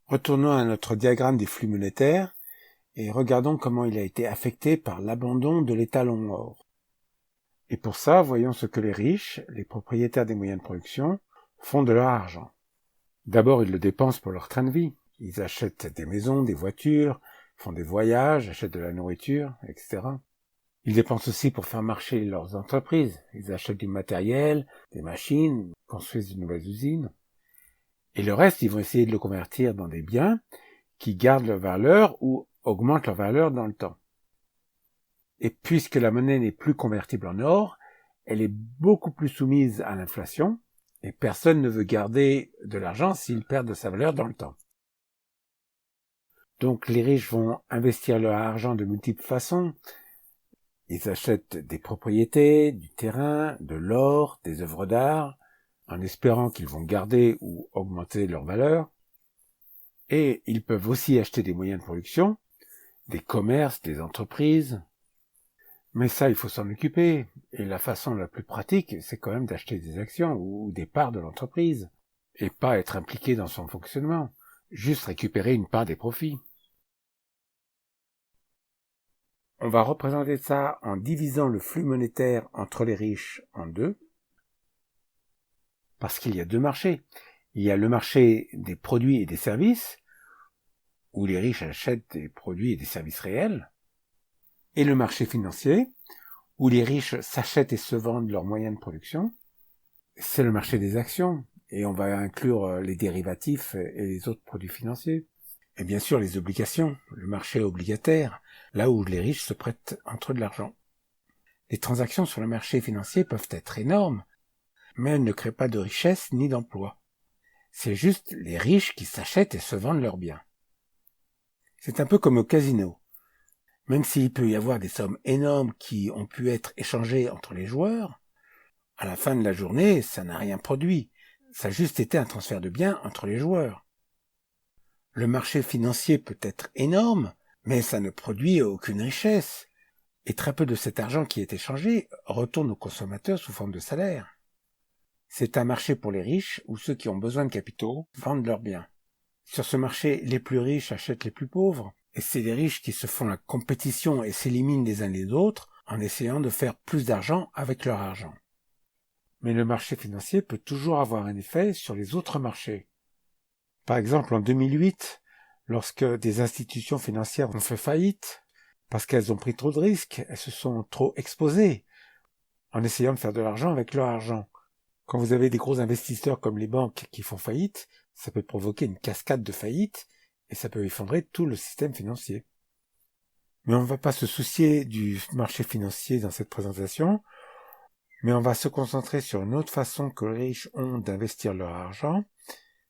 Retournons à notre diagramme des flux monétaires et regardons comment il a été affecté par l'abandon de l'étalon or. Et pour ça, voyons ce que les riches, les propriétaires des moyens de production, font de leur argent. D'abord, ils le dépensent pour leur train de vie. Ils achètent des maisons, des voitures, font des voyages, achètent de la nourriture, etc. Ils dépensent aussi pour faire marcher leurs entreprises. Ils achètent du matériel, des machines, construisent de nouvelles usines. Et le reste, ils vont essayer de le convertir dans des biens qui gardent leur valeur ou augmentent leur valeur dans le temps. Et puisque la monnaie n'est plus convertible en or, elle est beaucoup plus soumise à l'inflation et personne ne veut garder de l'argent s'il perd de sa valeur dans le temps. Donc les riches vont investir leur argent de multiples façons. Ils achètent des propriétés, du terrain, de l'or, des œuvres d'art, en espérant qu'ils vont garder ou augmenter leur valeur. Et ils peuvent aussi acheter des moyens de production, des commerces, des entreprises. Mais ça, il faut s'en occuper. Et la façon la plus pratique, c'est quand même d'acheter des actions ou des parts de l'entreprise. Et pas être impliqué dans son fonctionnement. Juste récupérer une part des profits. On va représenter ça en divisant le flux monétaire entre les riches en deux. Parce qu'il y a deux marchés. Il y a le marché des produits et des services, où les riches achètent des produits et des services réels, et le marché financier, où les riches s'achètent et se vendent leurs moyens de production. C'est le marché des actions, et on va inclure les dérivatifs et les autres produits financiers. Et bien sûr les obligations, le marché obligataire, là où les riches se prêtent entre eux de l'argent. Les transactions sur le marché financier peuvent être énormes, mais elles ne créent pas de richesse ni d'emploi. C'est juste les riches qui s'achètent et se vendent leurs biens. C'est un peu comme au casino. Même s'il peut y avoir des sommes énormes qui ont pu être échangées entre les joueurs, à la fin de la journée, ça n'a rien produit. Ça a juste été un transfert de biens entre les joueurs. Le marché financier peut être énorme, mais ça ne produit aucune richesse. Et très peu de cet argent qui est échangé retourne aux consommateurs sous forme de salaire. C'est un marché pour les riches où ceux qui ont besoin de capitaux vendent leurs biens. Sur ce marché, les plus riches achètent les plus pauvres, et c'est les riches qui se font la compétition et s'éliminent les uns les autres en essayant de faire plus d'argent avec leur argent. Mais le marché financier peut toujours avoir un effet sur les autres marchés. Par exemple, en 2008, lorsque des institutions financières ont fait faillite, parce qu'elles ont pris trop de risques, elles se sont trop exposées, en essayant de faire de l'argent avec leur argent. Quand vous avez des gros investisseurs comme les banques qui font faillite, ça peut provoquer une cascade de faillites et ça peut effondrer tout le système financier. Mais on ne va pas se soucier du marché financier dans cette présentation, mais on va se concentrer sur une autre façon que les riches ont d'investir leur argent,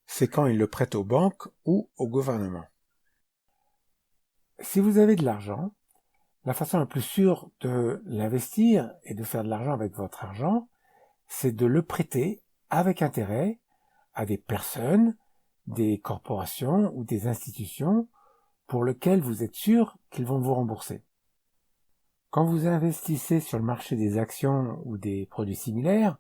c'est quand ils le prêtent aux banques ou au gouvernement. Si vous avez de l'argent, la façon la plus sûre de l'investir et de faire de l'argent avec votre argent, c'est de le prêter avec intérêt à des personnes, des corporations ou des institutions pour lesquelles vous êtes sûr qu'ils vont vous rembourser. Quand vous investissez sur le marché des actions ou des produits similaires,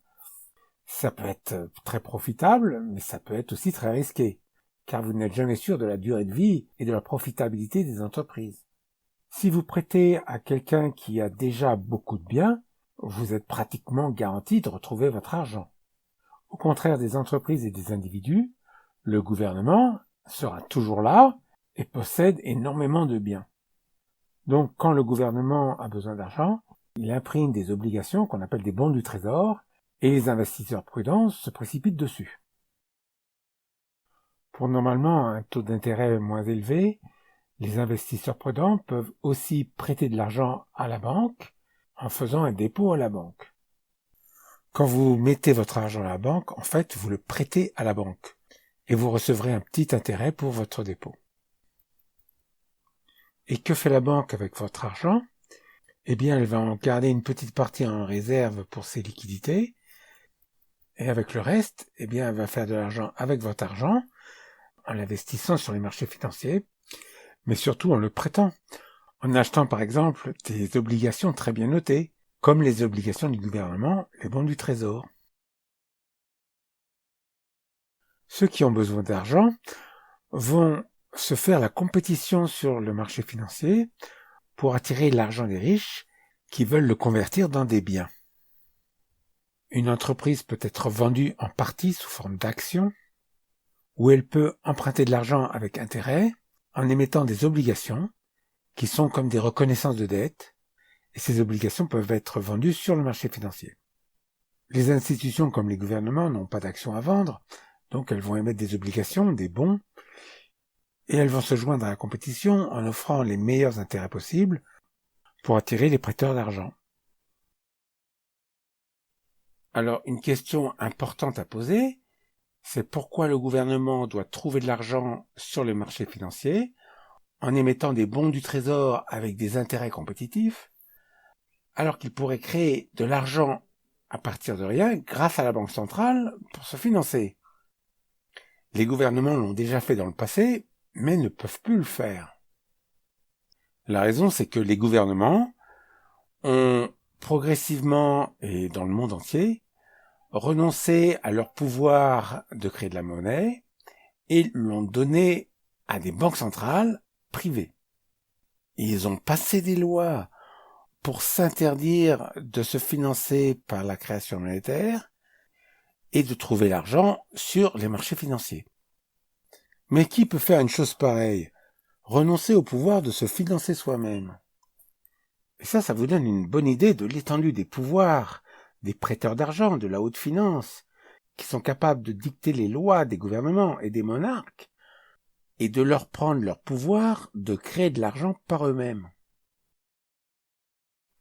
ça peut être très profitable, mais ça peut être aussi très risqué, car vous n'êtes jamais sûr de la durée de vie et de la profitabilité des entreprises. Si vous prêtez à quelqu'un qui a déjà beaucoup de biens, vous êtes pratiquement garanti de retrouver votre argent. Au contraire des entreprises et des individus, le gouvernement sera toujours là et possède énormément de biens. Donc quand le gouvernement a besoin d'argent, il imprime des obligations qu'on appelle des bons du trésor et les investisseurs prudents se précipitent dessus. Pour normalement un taux d'intérêt moins élevé, les investisseurs prudents peuvent aussi prêter de l'argent à la banque en faisant un dépôt à la banque. Quand vous mettez votre argent à la banque, en fait, vous le prêtez à la banque et vous recevrez un petit intérêt pour votre dépôt. Et que fait la banque avec votre argent ? Eh bien, elle va en garder une petite partie en réserve pour ses liquidités et avec le reste, eh bien, elle va faire de l'argent avec votre argent en l'investissant sur les marchés financiers, mais surtout en le prêtant, en achetant par exemple des obligations très bien notées, comme les obligations du gouvernement, les bons du trésor. Ceux qui ont besoin d'argent vont se faire la compétition sur le marché financier pour attirer l'argent des riches qui veulent le convertir dans des biens. Une entreprise peut être vendue en partie sous forme d'actions, où elle peut emprunter de l'argent avec intérêt en émettant des obligations qui sont comme des reconnaissances de dette, et ces obligations peuvent être vendues sur le marché financier. Les institutions comme les gouvernements n'ont pas d'actions à vendre, donc elles vont émettre des obligations, des bons, et elles vont se joindre à la compétition en offrant les meilleurs intérêts possibles pour attirer les prêteurs d'argent. Alors, une question importante à poser, c'est pourquoi le gouvernement doit trouver de l'argent sur les marchés financiers en émettant des bons du trésor avec des intérêts compétitifs, alors qu'il pourrait créer de l'argent à partir de rien grâce à la Banque centrale pour se financer. Les gouvernements l'ont déjà fait dans le passé, mais ne peuvent plus le faire. La raison, c'est que les gouvernements ont progressivement, et dans le monde entier, renoncé à leur pouvoir de créer de la monnaie et l'ont donné à des banques centrales privées. Ils ont passé des lois pour s'interdire de se financer par la création monétaire et de trouver l'argent sur les marchés financiers. Mais qui peut faire une chose pareille? Renoncer au pouvoir de se financer soi-même. Et ça vous donne une bonne idée de l'étendue des pouvoirs des prêteurs d'argent, de la haute finance, qui sont capables de dicter les lois des gouvernements et des monarques, et de leur prendre leur pouvoir de créer de l'argent par eux-mêmes.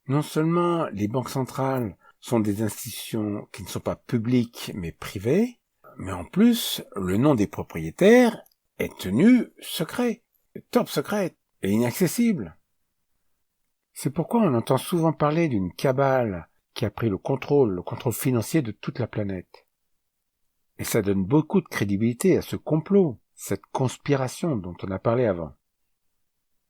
Non seulement les banques centrales sont des institutions qui ne sont pas publiques mais privées, mais en plus, le nom des propriétaires est tenu secret, top secret et inaccessible. C'est pourquoi on entend souvent parler d'une cabale qui a pris le contrôle financier de toute la planète. Et ça donne beaucoup de crédibilité à ce complot, cette conspiration dont on a parlé avant.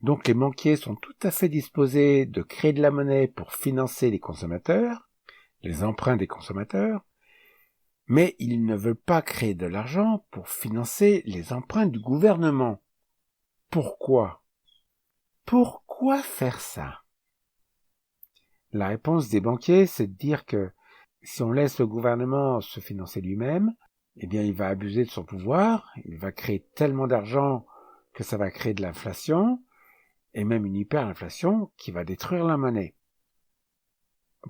Donc les banquiers sont tout à fait disposés de créer de la monnaie pour financer les consommateurs, les emprunts des consommateurs, mais ils ne veulent pas créer de l'argent pour financer les emprunts du gouvernement. Pourquoi? Pourquoi faire ça? La réponse des banquiers, c'est de dire que si on laisse le gouvernement se financer lui-même, eh bien il va abuser de son pouvoir, il va créer tellement d'argent que ça va créer de l'inflation, et même une hyperinflation qui va détruire la monnaie.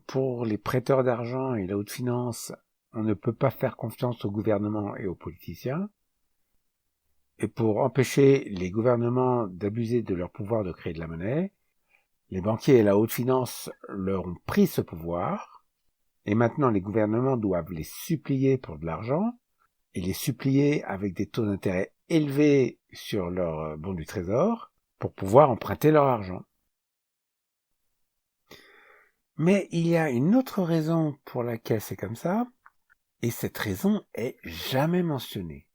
Pour les prêteurs d'argent et la haute finance, on ne peut pas faire confiance au gouvernement et aux politiciens. Et pour empêcher les gouvernements d'abuser de leur pouvoir de créer de la monnaie, les banquiers et la haute finance leur ont pris ce pouvoir, et maintenant les gouvernements doivent les supplier pour de l'argent, et les supplier avec des taux d'intérêt élevés sur leurs bons du trésor, pour pouvoir emprunter leur argent. Mais il y a une autre raison pour laquelle c'est comme ça, et cette raison est jamais mentionnée.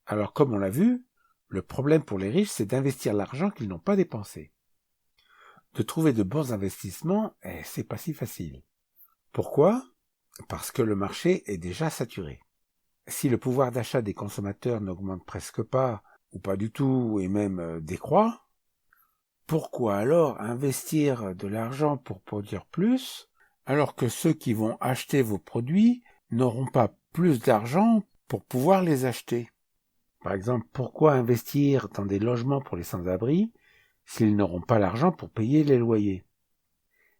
Alors comme on l'a vu, le problème pour les riches, c'est d'investir l'argent qu'ils n'ont pas dépensé. De trouver de bons investissements, c'est pas si facile. Pourquoi? Parce que le marché est déjà saturé. Si le pouvoir d'achat des consommateurs n'augmente presque pas, ou pas du tout, et même décroît, pourquoi alors investir de l'argent pour produire plus, alors que ceux qui vont acheter vos produits n'auront pas plus d'argent pour pouvoir les acheter? Par exemple, pourquoi investir dans des logements pour les sans-abri s'ils n'auront pas l'argent pour payer les loyers?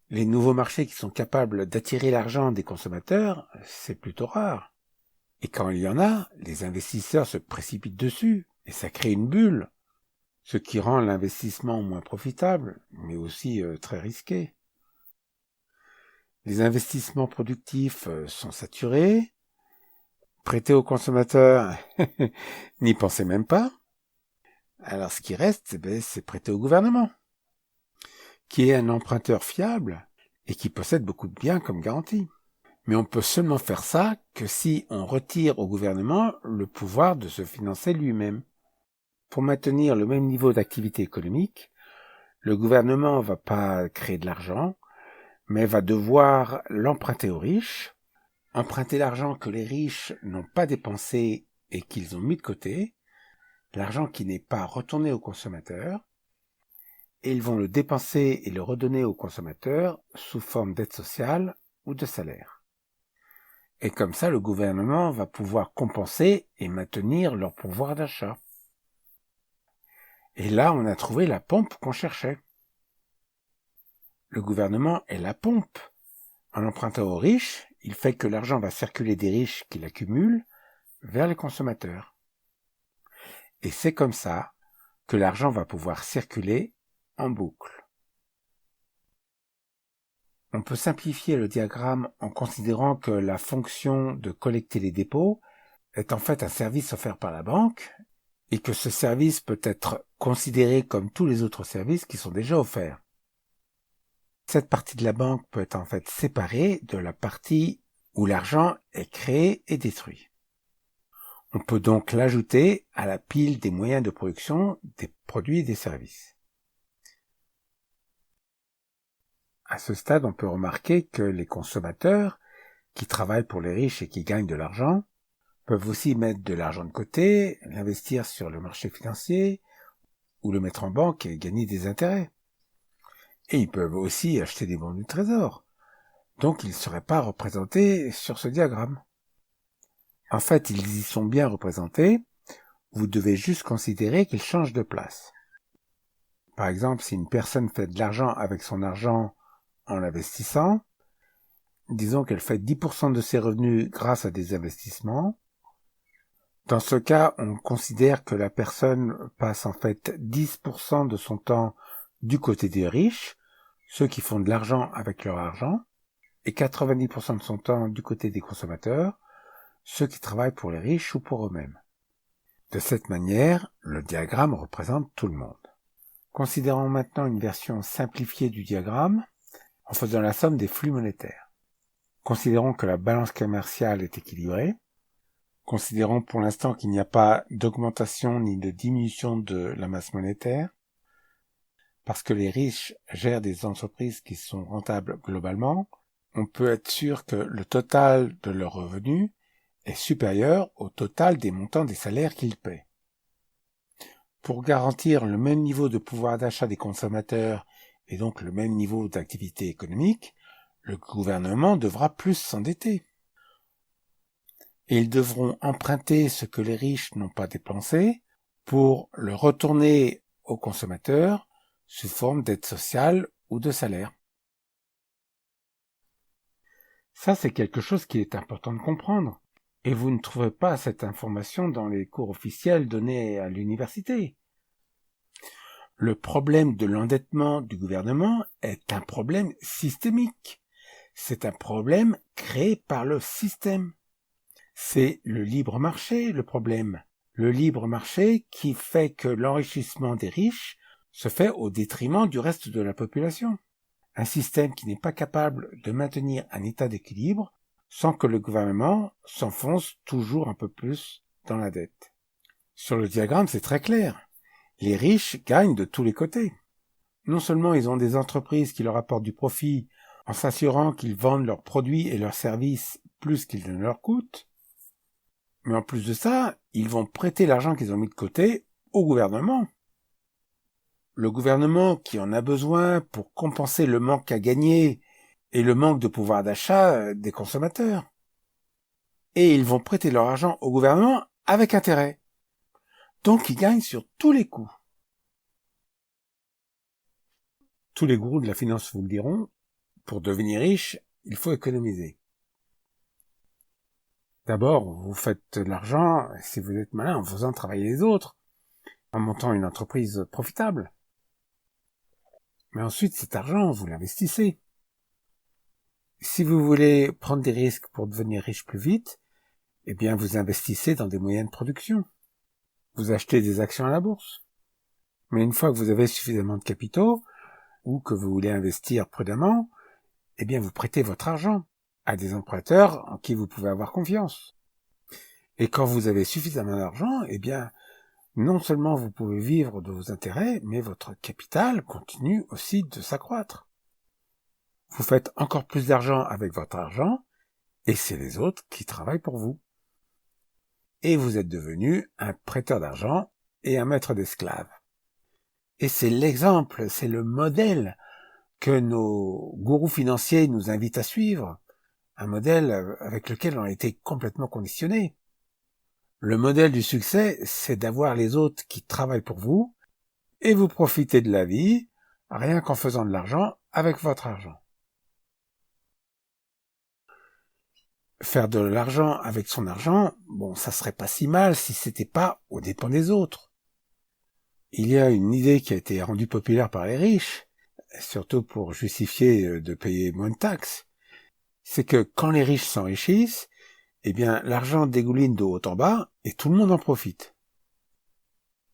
Les nouveaux marchés qui sont capables d'attirer l'argent des consommateurs, c'est plutôt rare. Et quand il y en a, les investisseurs se précipitent dessus, et ça crée une bulle, ce qui rend l'investissement moins profitable, mais aussi très risqué. Les investissements productifs sont saturés, prêter aux consommateurs, n'y pensez même pas. Alors ce qui reste, c'est prêter au gouvernement, qui est un emprunteur fiable et qui possède beaucoup de biens comme garantie. Mais on peut seulement faire ça que si on retire au gouvernement le pouvoir de se financer lui-même. Pour maintenir le même niveau d'activité économique, le gouvernement va pas créer de l'argent, mais va devoir l'emprunter aux riches, emprunter l'argent que les riches n'ont pas dépensé et qu'ils ont mis de côté, l'argent qui n'est pas retourné au consommateur, et ils vont le dépenser et le redonner au consommateur sous forme d'aide sociale ou de salaire. Et comme ça, le gouvernement va pouvoir compenser et maintenir leur pouvoir d'achat. Et là, on a trouvé la pompe qu'on cherchait. Le gouvernement est la pompe. En empruntant aux riches, il fait que l'argent va circuler des riches qui l'accumulent vers les consommateurs. Et c'est comme ça que l'argent va pouvoir circuler en boucle. On peut simplifier le diagramme en considérant que la fonction de collecter les dépôts est en fait un service offert par la banque et que ce service peut être considéré comme tous les autres services qui sont déjà offerts. Cette partie de la banque peut être en fait séparée de la partie où l'argent est créé et détruit. On peut donc l'ajouter à la pile des moyens de production des produits et des services. À ce stade, on peut remarquer que les consommateurs, qui travaillent pour les riches et qui gagnent de l'argent, peuvent aussi mettre de l'argent de côté, l'investir sur le marché financier, ou le mettre en banque et gagner des intérêts. Et ils peuvent aussi acheter des bons du trésor. Donc ils ne seraient pas représentés sur ce diagramme. En fait, ils y sont bien représentés, vous devez juste considérer qu'ils changent de place. Par exemple, si une personne fait de l'argent avec son argent en l'investissant, disons qu'elle fait 10% de ses revenus grâce à des investissements. Dans ce cas, on considère que la personne passe en fait 10% de son temps du côté des riches, ceux qui font de l'argent avec leur argent, et 90% de son temps du côté des consommateurs, ceux qui travaillent pour les riches ou pour eux-mêmes. De cette manière, le diagramme représente tout le monde. Considérons maintenant une version simplifiée du diagramme en faisant la somme des flux monétaires. Considérons que la balance commerciale est équilibrée. Considérons pour l'instant qu'il n'y a pas d'augmentation ni de diminution de la masse monétaire, parce que les riches gèrent des entreprises qui sont rentables globalement, on peut être sûr que le total de leurs revenus est supérieur au total des montants des salaires qu'ils paient. Pour garantir le même niveau de pouvoir d'achat des consommateurs et donc le même niveau d'activité économique, le gouvernement devra plus s'endetter. Et ils devront emprunter ce que les riches n'ont pas dépensé pour le retourner aux consommateurs sous forme d'aide sociale ou de salaire. Ça, c'est quelque chose qui est important de comprendre. Et vous ne trouverez pas cette information dans les cours officiels donnés à l'université. Le problème de l'endettement du gouvernement est un problème systémique. C'est un problème créé par le système. C'est le libre marché le problème. Le libre marché qui fait que l'enrichissement des riches se fait au détriment du reste de la population. Un système qui n'est pas capable de maintenir un état d'équilibre sans que le gouvernement s'enfonce toujours un peu plus dans la dette. Sur le diagramme, c'est très clair. Les riches gagnent de tous les côtés. Non seulement ils ont des entreprises qui leur apportent du profit en s'assurant qu'ils vendent leurs produits et leurs services plus qu'ils ne leur coûtent, mais en plus de ça, ils vont prêter l'argent qu'ils ont mis de côté au gouvernement. Le gouvernement qui en a besoin pour compenser le manque à gagner et le manque de pouvoir d'achat des consommateurs. Et ils vont prêter leur argent au gouvernement avec intérêt. Donc ils gagnent sur tous les coups. Tous les gourous de la finance vous le diront, pour devenir riche, il faut économiser. D'abord, vous faites de l'argent, si vous êtes malin, en faisant travailler les autres, en montant une entreprise profitable. Mais ensuite, cet argent, vous l'investissez. Si vous voulez prendre des risques pour devenir riche plus vite, eh bien, vous investissez dans des moyens de production. Vous achetez des actions à la bourse. Mais une fois que vous avez suffisamment de capitaux, ou que vous voulez investir prudemment, eh bien, vous prêtez votre argent à des emprunteurs en qui vous pouvez avoir confiance. Et quand vous avez suffisamment d'argent, eh bien, non seulement vous pouvez vivre de vos intérêts, mais votre capital continue aussi de s'accroître. Vous faites encore plus d'argent avec votre argent, et c'est les autres qui travaillent pour vous. Et vous êtes devenu un prêteur d'argent, et un maître d'esclaves. Et c'est l'exemple, c'est le modèle que nos gourous financiers nous invitent à suivre, un modèle avec lequel on a été complètement conditionnés. Le modèle du succès, c'est d'avoir les autres qui travaillent pour vous et vous profitez de la vie, rien qu'en faisant de l'argent avec votre argent. Faire de l'argent avec son argent, bon, ça serait pas si mal si c'était pas aux dépens des autres. Il y a une idée qui a été rendue populaire par les riches, surtout pour justifier de payer moins de taxes, c'est que quand les riches s'enrichissent, eh bien, l'argent dégouline de haut en bas et tout le monde en profite.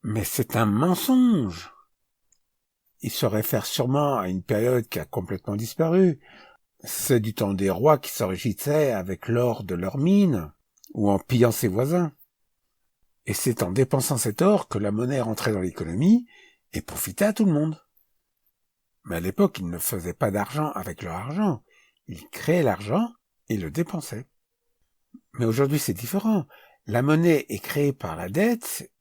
Mais c'est un mensonge. Il se réfère sûrement à une période qui a complètement disparu. C'est du temps des rois qui s'enrichissaient avec l'or de leurs mines ou en pillant ses voisins. Et c'est en dépensant cet or que la monnaie rentrait dans l'économie et profitait à tout le monde. Mais à l'époque, ils ne faisaient pas d'argent avec leur argent. Ils créaient l'argent et le dépensaient. Mais aujourd'hui, c'est différent. La monnaie est créée par la dette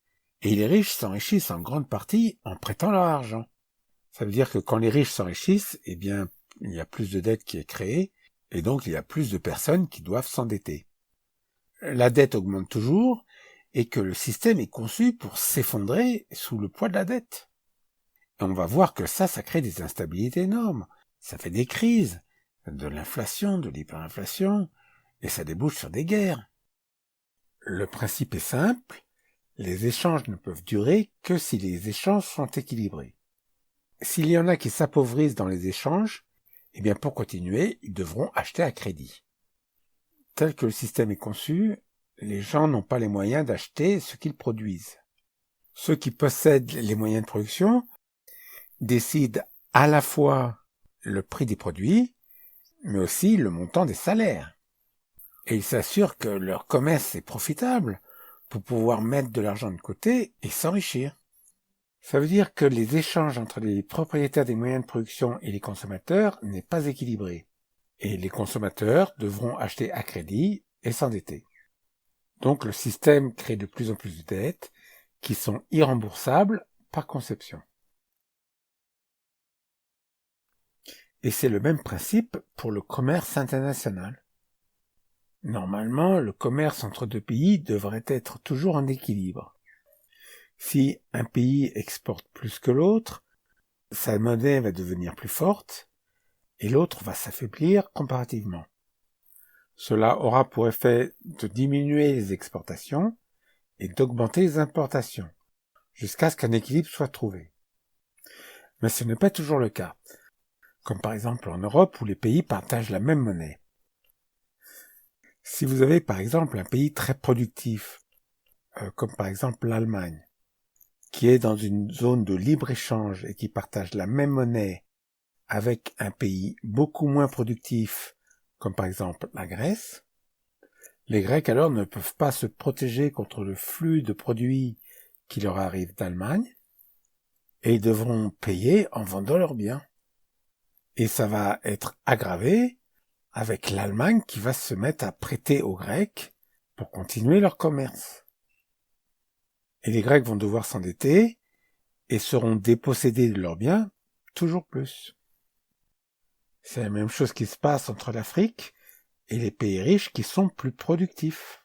et les riches s'enrichissent en grande partie en prêtant leur argent. Ça veut dire que quand les riches s'enrichissent, eh bien, il y a plus de dette qui est créée et donc il y a plus de personnes qui doivent s'endetter. La dette augmente toujours et que le système est conçu pour s'effondrer sous le poids de la dette. Et on va voir que ça crée des instabilités énormes. Ça fait des crises, de l'inflation, de l'hyperinflation, et ça débouche sur des guerres. Le principe est simple, les échanges ne peuvent durer que si les échanges sont équilibrés. S'il y en a qui s'appauvrissent dans les échanges, eh bien pour continuer, ils devront acheter à crédit. Tel que le système est conçu, les gens n'ont pas les moyens d'acheter ce qu'ils produisent. Ceux qui possèdent les moyens de production décident à la fois le prix des produits, mais aussi le montant des salaires. Et ils s'assurent que leur commerce est profitable pour pouvoir mettre de l'argent de côté et s'enrichir. Ça veut dire que les échanges entre les propriétaires des moyens de production et les consommateurs n'est pas équilibré. Et les consommateurs devront acheter à crédit et s'endetter. Donc le système crée de plus en plus de dettes qui sont irremboursables par conception. Et c'est le même principe pour le commerce international. Normalement, le commerce entre deux pays devrait être toujours en équilibre. Si un pays exporte plus que l'autre, sa monnaie va devenir plus forte et l'autre va s'affaiblir comparativement. Cela aura pour effet de diminuer les exportations et d'augmenter les importations, jusqu'à ce qu'un équilibre soit trouvé. Mais ce n'est pas toujours le cas, comme par exemple en Europe où les pays partagent la même monnaie. Si vous avez par exemple un pays très productif, comme par exemple l'Allemagne, qui est dans une zone de libre-échange et qui partage la même monnaie avec un pays beaucoup moins productif, comme par exemple la Grèce, les Grecs alors ne peuvent pas se protéger contre le flux de produits qui leur arrivent d'Allemagne, et ils devront payer en vendant leurs biens. Et ça va être aggravé avec l'Allemagne qui va se mettre à prêter aux Grecs pour continuer leur commerce. Et les Grecs vont devoir s'endetter et seront dépossédés de leurs biens toujours plus. C'est la même chose qui se passe entre l'Afrique et les pays riches qui sont plus productifs.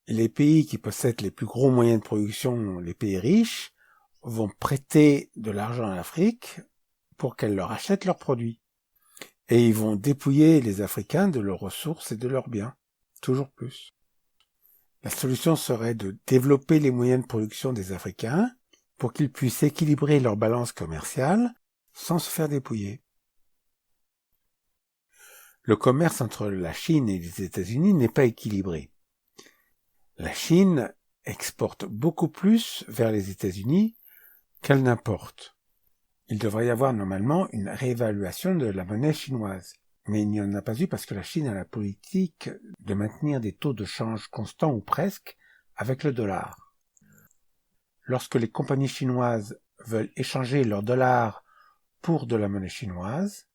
Et les pays qui possèdent les plus gros moyens de production, les pays riches, vont prêter de l'argent à l'Afrique pour qu'elle leur achète leurs produits. Et ils vont dépouiller les Africains de leurs ressources et de leurs biens, toujours plus. La solution serait de développer les moyens de production des Africains pour qu'ils puissent équilibrer leur balance commerciale sans se faire dépouiller. Le commerce entre la Chine et les États-Unis n'est pas équilibré. La Chine exporte beaucoup plus vers les États-Unis qu'elle n'importe. Il devrait y avoir normalement une réévaluation de la monnaie chinoise. Mais il n'y en a pas eu parce que la Chine a la politique de maintenir des taux de change constants ou presque avec le dollar. Lorsque les compagnies chinoises veulent échanger leur dollar pour de la monnaie chinoise,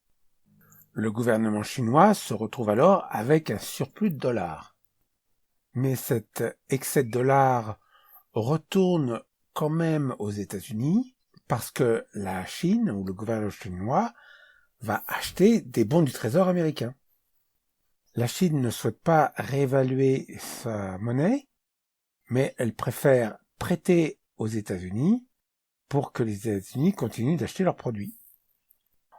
le gouvernement chinois se retrouve alors avec un surplus de dollars. Mais cet excès de dollars retourne quand même aux États-Unis parce que la Chine ou le gouvernement chinois va acheter des bons du trésor américain. La Chine ne souhaite pas réévaluer sa monnaie, mais elle préfère prêter aux États-Unis pour que les États-Unis continuent d'acheter leurs produits.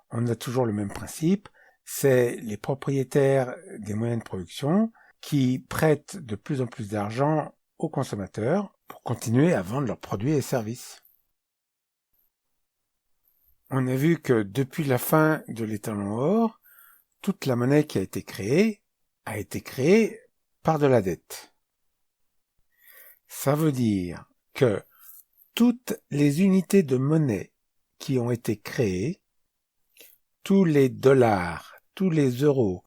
On a toujours le même principe, c'est les propriétaires des moyens de production qui prêtent de plus en plus d'argent aux consommateurs pour continuer à vendre leurs produits et services. On a vu que depuis la fin de l'étalon or, toute la monnaie qui a été créée par de la dette. Ça veut dire que toutes les unités de monnaie qui ont été créées, tous les dollars, tous les euros,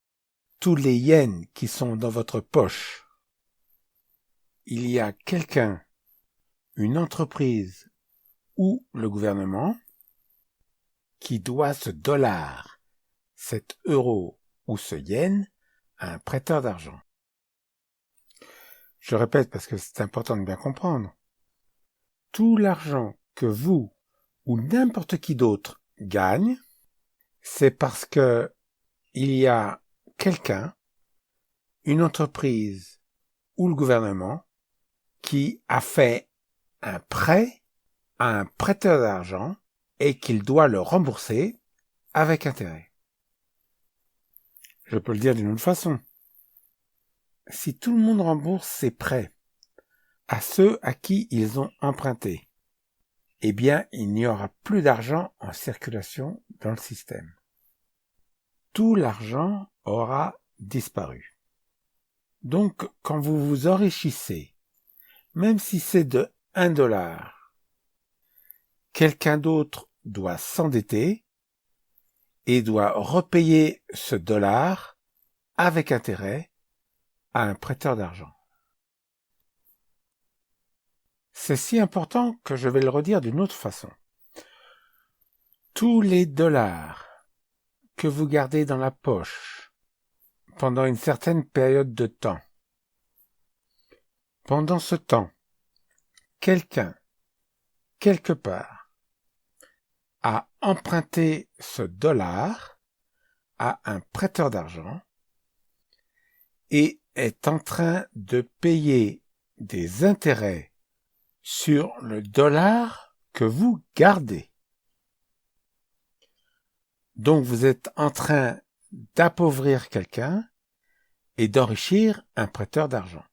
tous les yens qui sont dans votre poche, il y a quelqu'un, une entreprise ou le gouvernement qui doit ce dollar, cet euro ou ce yen à un prêteur d'argent. Je répète parce que c'est important de bien comprendre. Tout l'argent que vous ou n'importe qui d'autre gagne, c'est parce que il y a quelqu'un, une entreprise ou le gouvernement qui a fait un prêt à un prêteur d'argent et qu'il doit le rembourser avec intérêt. Je peux le dire d'une autre façon. Si tout le monde rembourse ses prêts à ceux à qui ils ont emprunté, eh bien, il n'y aura plus d'argent en circulation dans le système. Tout l'argent aura disparu. Donc, quand vous vous enrichissez, même si c'est de $1, quelqu'un d'autre doit s'endetter et doit repayer ce dollar avec intérêt à un prêteur d'argent. C'est si important que je vais le redire d'une autre façon. Tous les dollars que vous gardez dans la poche pendant une certaine période de temps, pendant ce temps, quelqu'un, quelque part, a emprunté ce dollar à un prêteur d'argent et est en train de payer des intérêts sur le dollar que vous gardez. Donc vous êtes en train d'appauvrir quelqu'un et d'enrichir un prêteur d'argent.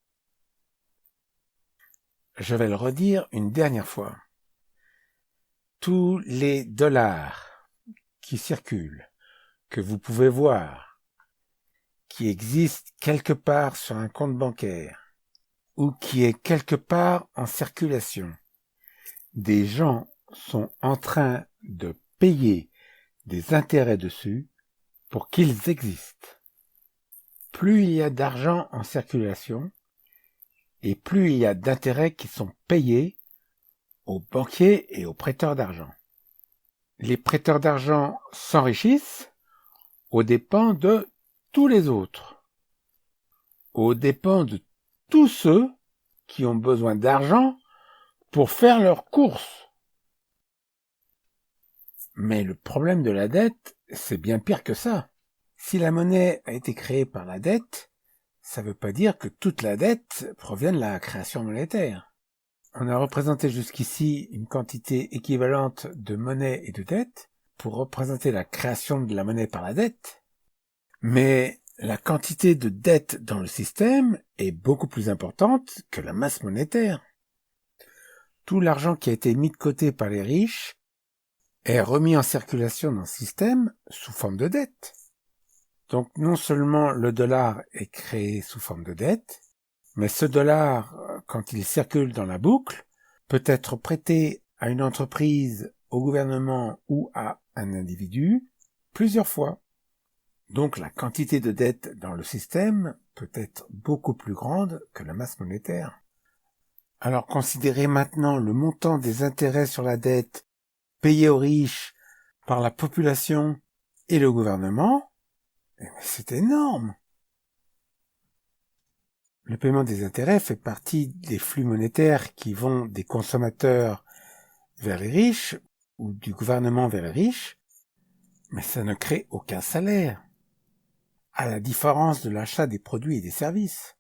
Je vais le redire une dernière fois. Tous les dollars qui circulent, que vous pouvez voir, qui existent quelque part sur un compte bancaire, ou qui est quelque part en circulation, des gens sont en train de payer des intérêts dessus pour qu'ils existent. Plus il y a d'argent en circulation, et plus il y a d'intérêts qui sont payés aux banquiers et aux prêteurs d'argent. Les prêteurs d'argent s'enrichissent aux dépens de tous les autres, aux dépens de tous ceux qui ont besoin d'argent pour faire leurs courses. Mais le problème de la dette, c'est bien pire que ça. Si la monnaie a été créée par la dette, ça ne veut pas dire que toute la dette provient de la création monétaire. On a représenté jusqu'ici une quantité équivalente de monnaie et de dette pour représenter la création de la monnaie par la dette. Mais la quantité de dette dans le système est beaucoup plus importante que la masse monétaire. Tout l'argent qui a été mis de côté par les riches est remis en circulation dans le système sous forme de dette. Donc non seulement le dollar est créé sous forme de dette, mais ce dollar, quand il circule dans la boucle, peut être prêté à une entreprise, au gouvernement ou à un individu plusieurs fois. Donc la quantité de dette dans le système peut être beaucoup plus grande que la masse monétaire. Alors considérez maintenant le montant des intérêts sur la dette payés aux riches par la population et le gouvernement. C'est énorme. Le paiement des intérêts fait partie des flux monétaires qui vont des consommateurs vers les riches ou du gouvernement vers les riches, mais ça ne crée aucun salaire, à la différence de l'achat des produits et des services.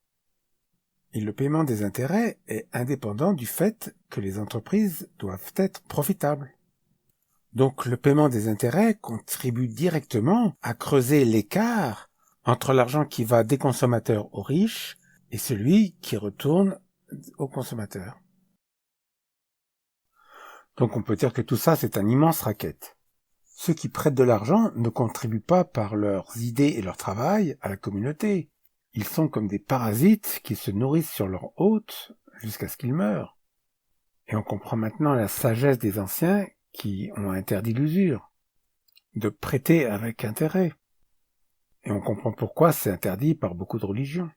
Et le paiement des intérêts est indépendant du fait que les entreprises doivent être profitables. Donc le paiement des intérêts contribue directement à creuser l'écart entre l'argent qui va des consommateurs aux riches et celui qui retourne aux consommateurs. Donc on peut dire que tout ça, c'est un immense racket. Ceux qui prêtent de l'argent ne contribuent pas par leurs idées et leur travail à la communauté. Ils sont comme des parasites qui se nourrissent sur leur hôte jusqu'à ce qu'ils meurent. Et on comprend maintenant la sagesse des anciens qui ont interdit l'usure, de prêter avec intérêt. Et on comprend pourquoi c'est interdit par beaucoup de religions.